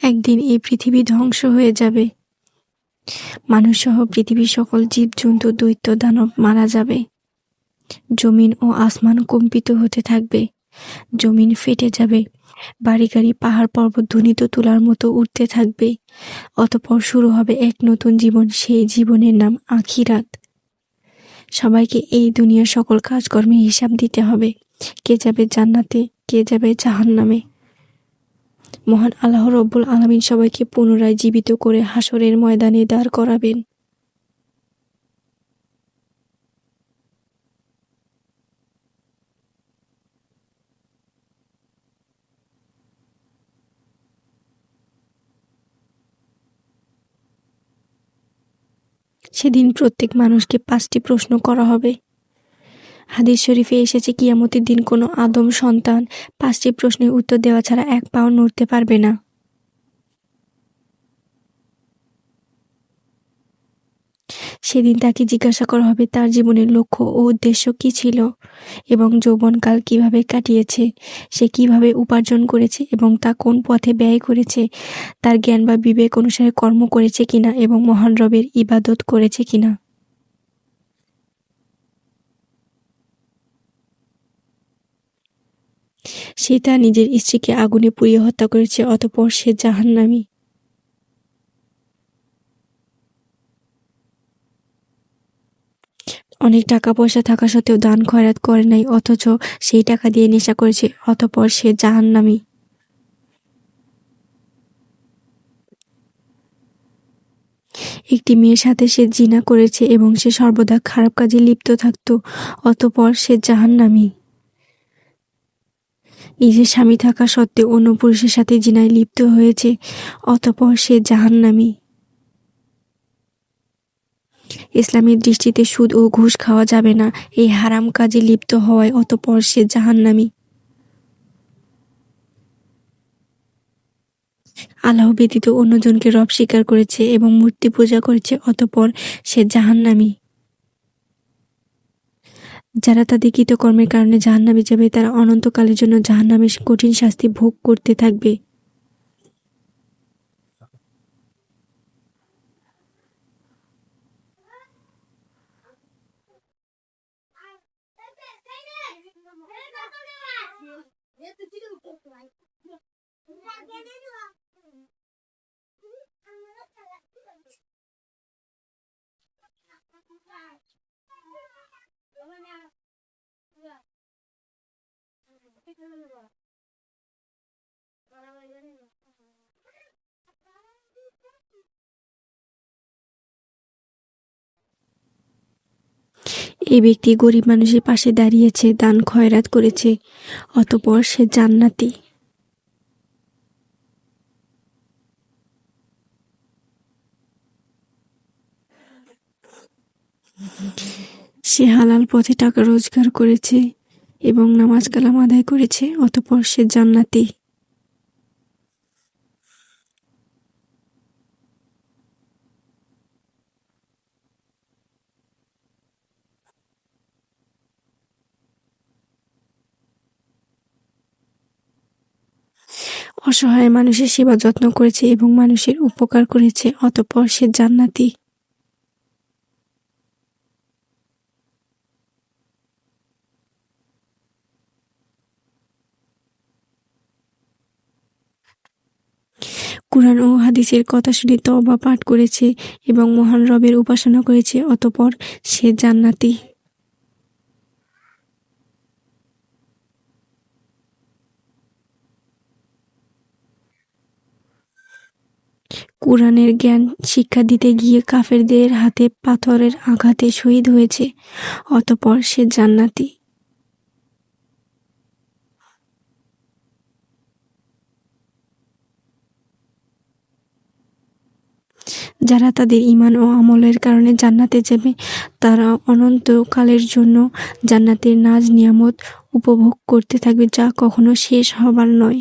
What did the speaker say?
একদিন এই পৃথিবী ধ্বংস হয়ে যাবে। মানুষসহ পৃথিবীর সকল জীবজন্তু, দৈত্য, দানব মারা যাবে। জমিন ও আসমান কম্পিত হতে থাকবে। জমিন ফেটে যাবে। বাড়ি গাড়ি, পাহাড় পর্বত ধ্বনিত তুলার মতো উঠতে থাকবে। অতঃপর শুরু হবে এক নতুন জীবন। সেই জীবনের নাম আখিরাত। সবাইকে এই দুনিয়ার সকল কাজকর্মের হিসাব দিতে হবে। কে যাবে জান্নাতে, কে যাবে জাহান্নামে। মহান আল্লাহ রব্বুল আলামিন সবাইকে পুনরায় জীবিত করে হাসরের ময়দানে দাঁড় করাবেন। সেদিন প্রত্যেক মানুষকে 5টি প্রশ্ন করা হবে। হাদিস শরীফে এসেছে, কিয়ামতের দিন কোনো আদম সন্তান 5টি প্রশ্নের উত্তর দেওয়া ছাড়া এক পাও নড়তে পারবে না। সেদিন তাকে জিজ্ঞাসা করা হবে তার জীবনের লক্ষ্য ও উদ্দেশ্য কী ছিল এবং যৌবনকাল কিভাবে কাটিয়েছে, সে কিভাবে উপার্জন করেছে এবং তা কোন পথে ব্যয় করেছে, তার জ্ঞান বা বিবেক অনুসারে কর্ম করেছে কিনা এবং মহান রবের ইবাদত করেছে কিনা। সে তার নিজের স্ত্রীকে আগুনে পুড়িয়ে হত্যা করেছে, অতঃপর সে জাহান্নামী। অনেক টাকা পয়সা থাকা সত্ত্বেও দান খয়রাত করে নাই, অথচ সেই টাকা দিয়ে নেশা করেছে, অতঃপর সে জাহান্নামী। একটি মেয়ের সাথে সে জিনা করেছে এবং সে সর্বদা খারাপ কাজে লিপ্ত থাকত, অতঃপর সে জাহান্নামী। নিজের স্বামী থাকা সত্ত্বেও অন্য পুরুষের সাথে জিনায় লিপ্ত হয়েছে, অতঃপর সে জাহান্নামী। ইসলামের দৃষ্টিতে সুদ ও ঘুষ খাওয়া যাবে না, এই হারাম কাজে লিপ্ত হওয়ায়, অতঃপর সে জাহান্নামী। আল্লাহ ব্যতীত অন্যজনকে রব স্বীকার করেছে এবং মূর্তি পূজা করেছে, অতঃপর সে জাহান্নামী। যারা তাদের কৃতকর্মের কারণে জাহান্নামে যাবে, তারা অনন্তকালের জন্য জাহান্নামের কঠিন শাস্তি ভোগ করতে থাকবে। এই ব্যক্তি গরিব মানুষের পাশে দাঁড়িয়েছে, দান খয়রাত করেছে, অতঃপর সে জান্নাতি। সে হালাল পথে টাকা রোজগার করেছে এবং নামাজ কালাম আদায় করেছে, অতঃপর সে জান্নাতি। অসহায় মানুষের সেবা যত্ন করেছে এবং মানুষের উপকার করেছে, অতঃপর সে জান্নাতি। কুরআন ও হাদিসের কথা শুনে তওবা পাঠ করেছে এবং মহান রবের উপাসনা করেছে, অতঃপর সে জান্নাতি। কুরআনের জ্ঞান শিক্ষা দিতে গিয়ে কাফেরদের হাতে পাথরের আঘাতে শহীদ হয়েছে, অতঃপর সে জান্নাতি। যারা তাদের ঈমান ও আমলের কারণে জান্নাতে যাবে, তারা অনন্তকালের জন্য জান্নাতের নাজ নিয়ামত উপভোগ করতে থাকবে, যা কখনো শেষ হবার নয়।